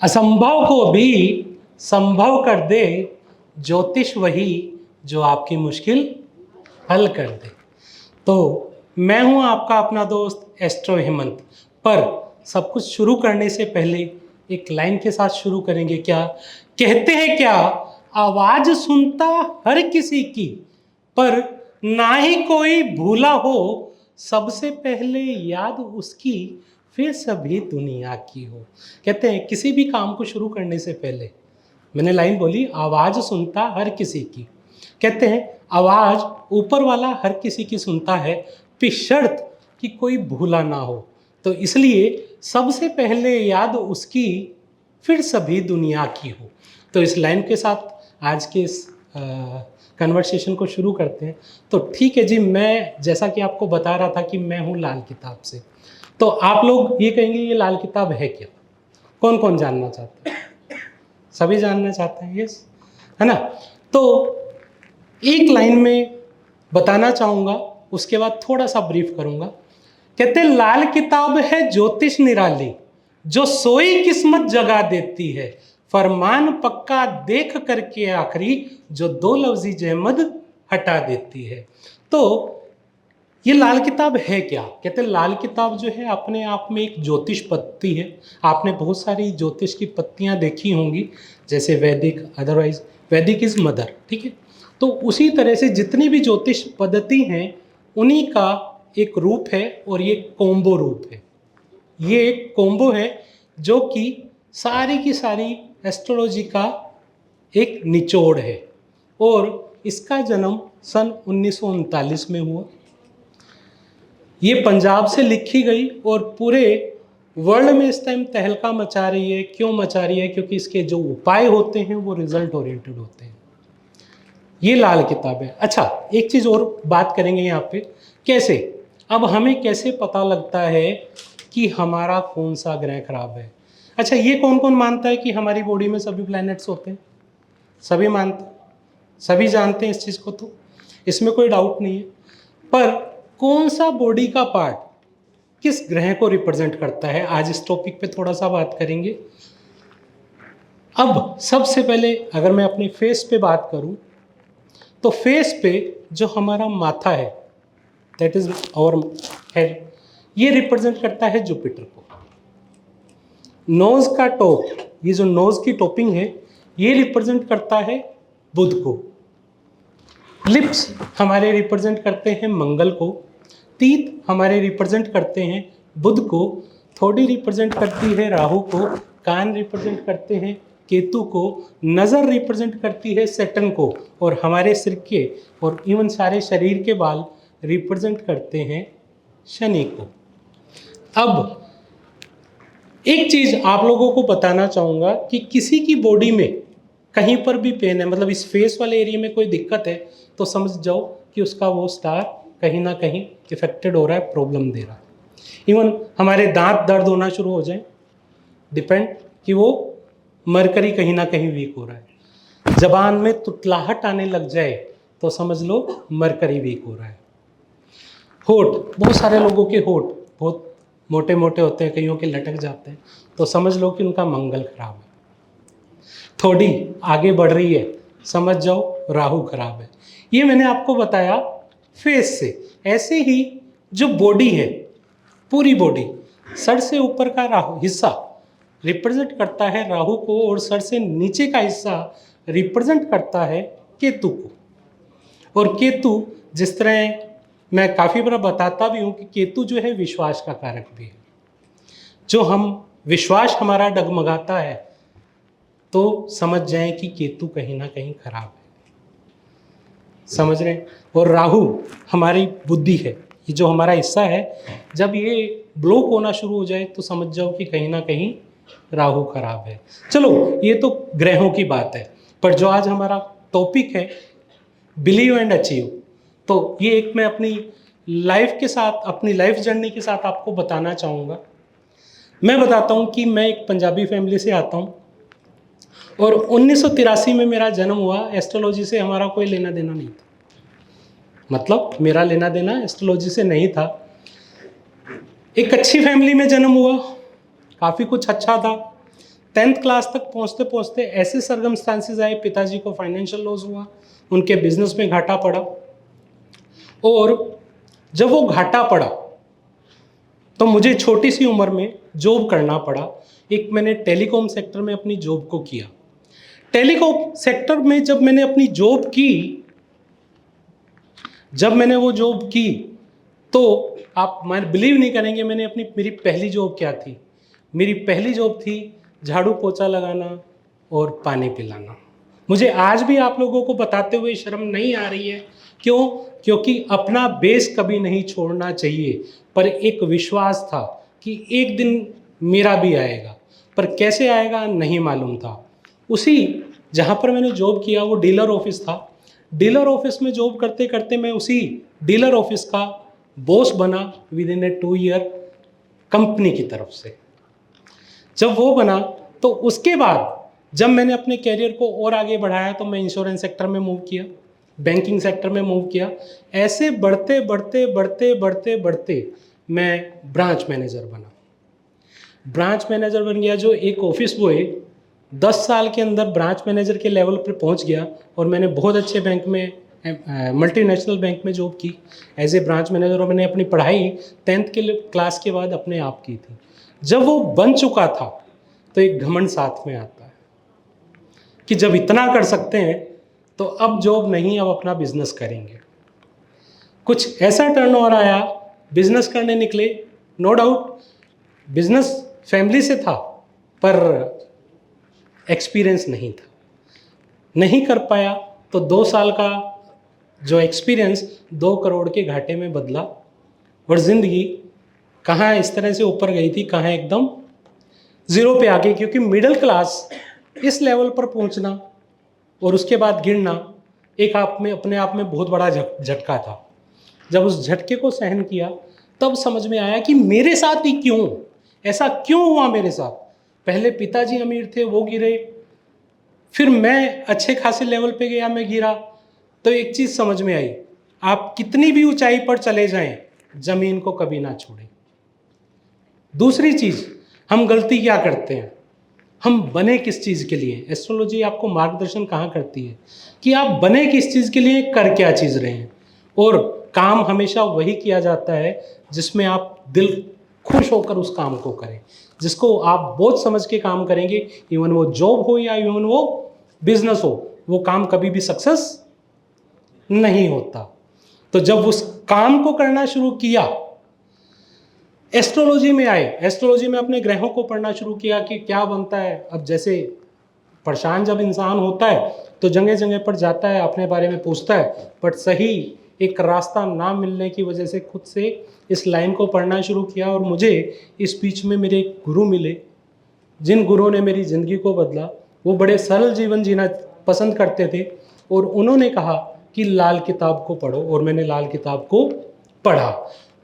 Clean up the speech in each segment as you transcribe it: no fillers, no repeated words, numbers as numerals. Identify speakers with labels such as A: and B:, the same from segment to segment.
A: असंभव को भी संभव कर दे, ज्योतिष वही जो आपकी मुश्किल हल कर दे। तो मैं हूं आपका अपना दोस्त एस्ट्रो हेमंत। पर सब कुछ शुरू करने से पहले एक लाइन के साथ शुरू करेंगे। क्या कहते हैं, क्या आवाज सुनता हर किसी की, पर ना ही कोई भूला हो, सबसे पहले याद उसकी फिर सभी दुनिया की हो। कहते हैं किसी भी काम को शुरू करने से पहले, मैंने लाइन बोली, आवाज सुनता हर किसी की। कहते हैं आवाज ऊपर वाला हर किसी की सुनता है, शर्त कि कोई भूला ना हो। तो इसलिए सबसे पहले याद उसकी फिर सभी दुनिया की हो। तो इस लाइन के साथ आज के इस कन्वर्सेशन को शुरू करते हैं। तो ठीक है जी, मैं जैसा कि आपको बता रहा था कि मैं हूँ लाल किताब से। तो आप लोग ये कहेंगे ये लाल किताब है क्या? कौन कौन जानना चाहते हैं? सभी जानना चाहते हैं, यस, है ना? तो एक लाइन में बताना चाहूँगा, उसके बाद थोड़ा सा ब्रीफ करूँगा। कहते हैं लाल किताब है ज्योतिष निराली, जो सोई किस्मत जगा देती है, फरमान पक्का देख करके आखिरी, जो दो लफ्जी जहमद हटा देती है। तो ये लाल किताब है क्या? कहते हैं लाल किताब जो है अपने आप में एक ज्योतिष पत्ती है। आपने बहुत सारी ज्योतिष की पत्तियां देखी होंगी, जैसे वैदिक, अदरवाइज वैदिक इज मदर, ठीक है। तो उसी तरह से जितनी भी ज्योतिष पद्धति हैं उन्हीं का एक रूप है, और ये कोम्बो रूप है। ये एक कोम्बो है जो कि सारी की सारी एस्ट्रोलॉजी का एक निचोड़ है, और इसका जन्म सन 1939 में हुआ। ये पंजाब से लिखी गई और पूरे वर्ल्ड में इस टाइम तहलका मचा रही है। क्यों मचा रही है? क्योंकि इसके जो उपाय होते हैं वो रिजल्ट ओरिएंटेड होते हैं। ये लाल किताब है। अच्छा, एक चीज़ और बात करेंगे यहाँ पे, कैसे, अब हमें कैसे पता लगता है कि हमारा कौन सा ग्रह खराब है? अच्छा, ये कौन कौन मानता है कि हमारी बॉडी में सभी प्लैनेट्स होते हैं? सभी मानते हैं, सभी जानते हैं इस चीज़ को, तो इसमें कोई डाउट नहीं है। पर कौन सा बॉडी का पार्ट किस ग्रह को रिप्रेजेंट करता है, आज इस टॉपिक पे थोड़ा सा बात करेंगे। अब सबसे पहले अगर मैं अपनी फेस पे बात करूं, तो फेस पे जो हमारा माथा है, दैट इज आवर हेड, ये रिप्रेजेंट करता है जुपिटर को। नोज का टॉप, ये जो नोज की टॉपिंग है, ये रिप्रेजेंट करता है बुध को। लिप्स हमारे रिप्रेजेंट करते हैं मंगल को। तीत हमारे रिप्रेजेंट करते हैं बुध को। थोड़ी रिप्रेजेंट करती है राहु को। कान रिप्रेजेंट करते हैं केतु को। नज़र रिप्रेजेंट करती है सैटर्न को। और हमारे सिर के और इवन सारे शरीर के बाल रिप्रेजेंट करते हैं शनि को। अब एक चीज़ आप लोगों को बताना चाहूँगा कि किसी की बॉडी में कहीं पर भी पेन है, मतलब इस फेस वाले एरिया में कोई दिक्कत है, तो समझ जाओ कि उसका वो स्टार कहीं ना कहीं इफेक्टेड हो रहा है, प्रॉब्लम दे रहा है। इवन हमारे दांत दर्द होना शुरू हो जाए, डिपेंड कि वो मरकरी कहीं ना कहीं वीक हो रहा है। जबान में तुतलाहट आने लग जाए तो समझ लो मरकरी वीक हो रहा है। होठ, बहुत सारे लोगों के होठ बहुत मोटे मोटे होते हैं, कईयों के लटक जाते हैं, तो समझ लो कि उनका मंगल खराब है। थोड़ी आगे बढ़ रही है, समझ जाओ राहु खराब है। ये मैंने आपको बताया फेस से। ऐसे ही जो बॉडी है, पूरी बॉडी, सर से ऊपर का राहु हिस्सा रिप्रेजेंट करता है राहु को, और सर से नीचे का हिस्सा रिप्रेजेंट करता है केतु को। और केतु, जिस तरह मैं काफ़ी बार बताता भी हूँ कि केतु जो है विश्वास का कारक भी है। जो हम विश्वास हमारा डगमगाता है तो समझ जाएं कि केतु कहीं ना कहीं खराब है, समझ रहे हैं। और राहु हमारी बुद्धि है, ये जो हमारा हिस्सा है, जब ये ब्लॉक होना शुरू हो जाए तो समझ जाओ कि कहीं ना कहीं राहु खराब है। चलो, ये तो ग्रहों की बात है, पर जो आज हमारा टॉपिक है बिलीव एंड अचीव, तो ये एक मैं अपनी लाइफ के साथ, अपनी लाइफ जर्नी के साथ आपको बताना चाहूँगा। मैं बताता हूँ कि मैं एक पंजाबी फैमिली से आता हूँ, और 1983 में मेरा जन्म हुआ। एस्ट्रोलॉजी से हमारा कोई लेना देना नहीं था, मतलब मेरा लेना देना एस्ट्रोलॉजी से नहीं था। एक अच्छी फैमिली में जन्म हुआ, काफ़ी कुछ अच्छा था। 10th क्लास तक पहुंचते पहुंचते ऐसे सर्कमस्टांसेस आए, पिताजी को फाइनेंशियल लॉस हुआ, उनके बिजनेस में घाटा पड़ा, और जब वो घाटा पड़ा तो मुझे छोटी सी उम्र में जॉब करना पड़ा। एक मैंने टेलीकॉम सेक्टर में अपनी जॉब को किया। टेलीकॉम सेक्टर में जब मैंने अपनी जॉब की, जब मैंने वो जॉब की तो आप बिलीव नहीं करेंगे, मेरी पहली जॉब क्या थी। मेरी पहली जॉब थी झाड़ू पोछा लगाना और पानी पिलाना। मुझे आज भी आप लोगों को बताते हुए शर्म नहीं आ रही है। क्यों? क्योंकि अपना बेस कभी नहीं छोड़ना चाहिए, पर एक विश्वास था कि एक दिन मेरा भी आएगा, पर कैसे आएगा नहीं मालूम था। उसी जहाँ पर मैंने जॉब किया वो डीलर ऑफिस था। डीलर ऑफिस में जॉब करते करते मैं उसी डीलर ऑफिस का बॉस बना with in A 2 year company की तरफ से। जब वो बना तो उसके बाद जब मैंने अपने कैरियर को और आगे बढ़ाया तो मैं इंश्योरेंस सेक्टर में मूव किया, बैंकिंग सेक्टर में मूव किया। ऐसे बढ़ते बढ़ते बढ़ते बढ़ते बढ़ते मैं ब्रांच मैनेजर बना। ब्रांच मैनेजर बन गया, जो एक ऑफिस बॉय 10 साल के अंदर ब्रांच मैनेजर के लेवल पर पहुंच गया। और मैंने बहुत अच्छे बैंक में, मल्टीनेशनल बैंक में जॉब की एज ए ब्रांच मैनेजर। और मैंने अपनी पढ़ाई 10th के क्लास के बाद अपने आप की थी। जब वो बन चुका था तो एक घमंड साथ में आता है कि जब इतना कर सकते हैं तो अब जॉब नहीं, अब अपना बिजनेस करेंगे। कुछ ऐसा टर्नओवर आया, बिजनेस करने निकले। नो डाउट बिजनेस फैमिली से था, पर एक्सपीरियंस नहीं था, नहीं कर पाया। तो 2 साल का जो एक्सपीरियंस 2 करोड़ के घाटे में बदला, और ज़िंदगी कहाँ इस तरह से ऊपर गई थी, कहाँ एकदम ज़ीरो पे आ गई। क्योंकि मिडिल क्लास इस लेवल पर पहुंचना और उसके बाद गिरना एक अपने आप में बहुत बड़ा झटका था। जब उस झटके को सहन किया तब समझ में आया कि मेरे साथ ही क्यों, ऐसा क्यों हुआ मेरे साथ। पहले पिताजी अमीर थे, वो गिरे, फिर मैं अच्छे खासे लेवल पे गया, मैं गिरा। तो एक चीज़ समझ में आई, आप कितनी भी ऊंचाई पर चले जाएं, जमीन को कभी ना छोड़ें। दूसरी चीज़, हम गलती क्या करते हैं, हम बने किस चीज़ के लिए। एस्ट्रोलॉजी आपको मार्गदर्शन कहाँ करती है कि आप बने किस चीज़ के लिए, कर क्या चीज़ रहे हैं। और काम हमेशा वही किया जाता है जिसमें आप दिल खुश होकर उस काम को करें, जिसको आप बहुत समझ के काम करेंगे। इवन वो जॉब हो या इवन वो बिजनेस हो, वो काम कभी भी सक्सेस नहीं होता। तो जब उस काम को करना शुरू किया, एस्ट्रोलॉजी में आए, एस्ट्रोलॉजी में अपने ग्रहों को पढ़ना शुरू किया कि क्या बनता है। अब जैसे परेशान जब इंसान होता है तो जगह जगह पर जाता है, अपने बारे में पूछता है, बट सही एक रास्ता ना मिलने की वजह से खुद से इस लाइन को पढ़ना शुरू किया। और मुझे इस बीच में मेरे गुरु मिले, जिन गुरुओं ने मेरी ज़िंदगी को बदला। वो बड़े सरल जीवन जीना पसंद करते थे और उन्होंने कहा कि लाल किताब को पढ़ो, और मैंने लाल किताब को पढ़ा।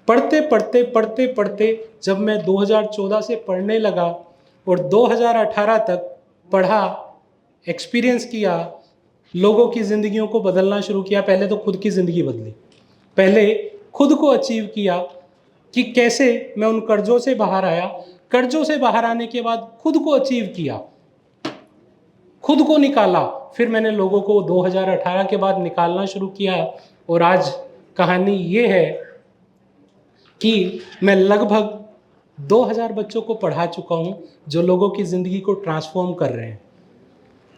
A: पढ़ते पढ़ते पढ़ते पढ़ते जब मैं 2014 से पढ़ने लगा और 2018 तक पढ़ा, एक्सपीरियंस किया, लोगों की ज़िंदगियों को बदलना शुरू किया। पहले तो खुद की ज़िंदगी बदली, पहले खुद को अचीव किया कि कैसे मैं उन कर्जों से बाहर आया। कर्जों से बाहर आने के बाद खुद को अचीव किया, खुद को निकाला। फिर मैंने लोगों को 2018 के बाद निकालना शुरू किया। और आज कहानी ये है कि मैं लगभग 2000 बच्चों को पढ़ा चुका हूँ जो लोगों की ज़िंदगी को ट्रांसफॉर्म कर रहे हैं।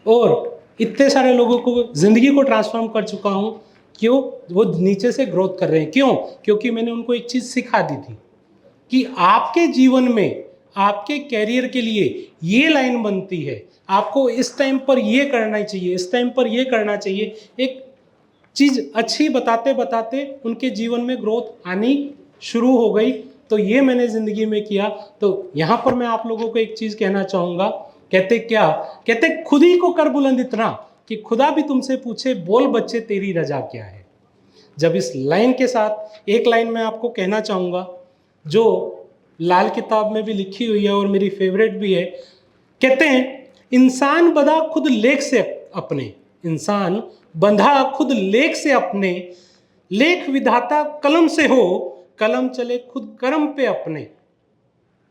A: और इतने सारे लोगों को ज़िंदगी को ट्रांसफॉर्म कर चुका हूँ, क्यों? वो नीचे से ग्रोथ कर रहे हैं। क्यों? क्योंकि मैंने उनको एक चीज़ सिखा दी थी कि आपके जीवन में, आपके कैरियर के लिए ये लाइन बनती है, आपको इस टाइम पर ये करना चाहिए, इस टाइम पर ये करना चाहिए। एक चीज़ अच्छी बताते बताते उनके जीवन में ग्रोथ आनी शुरू हो गई। तो ये मैंने ज़िंदगी में किया। तो यहाँ पर मैं आप लोगों को एक चीज़ कहना चाहूँगा। कहते क्या? कहते खुद ही को कर बुलंद इतना कि खुदा भी तुमसे पूछे, बोल बच्चे तेरी रजा क्या है। जब इस लाइन के साथ एक लाइन मैं आपको कहना चाहूँगा जो लाल किताब में भी लिखी हुई है और मेरी फेवरेट भी है। कहते हैं, इंसान बंधा खुद लेख से अपने, इंसान बंधा खुद लेख से अपने, लेख विधाता कलम से हो, कलम चले खुद कर्म पे अपने।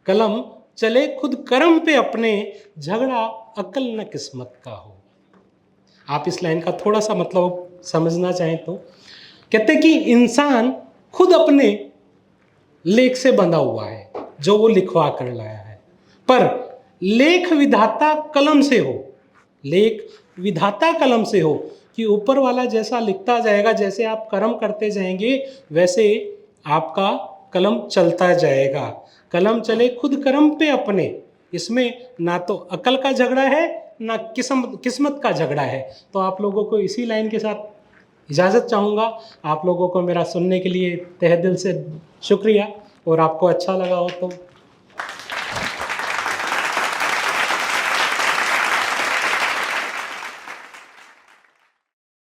A: कलम चले खुद कर्म पे अपने, झगड़ा अकल न किस्मत का हो। आप इस लाइन का थोड़ा सा मतलब समझना चाहें तो कहते कि इंसान खुद अपने लेख से बंधा हुआ है, जो वो लिखवा कर लाया है, पर लेख विधाता कलम से हो, लेख विधाता कलम से हो कि ऊपर वाला जैसा लिखता जाएगा, जैसे आप कर्म करते जाएंगे वैसे आपका कलम चलता जाएगा। कलम चले खुद कर्म पे अपने, इसमें ना तो अकल का झगड़ा है ना किस्मत का झगड़ा है। तो आप लोगों को इसी लाइन के साथ इजाज़त चाहूँगा। आप लोगों को मेरा सुनने के लिए तहे दिल से शुक्रिया, और आपको अच्छा लगा हो तो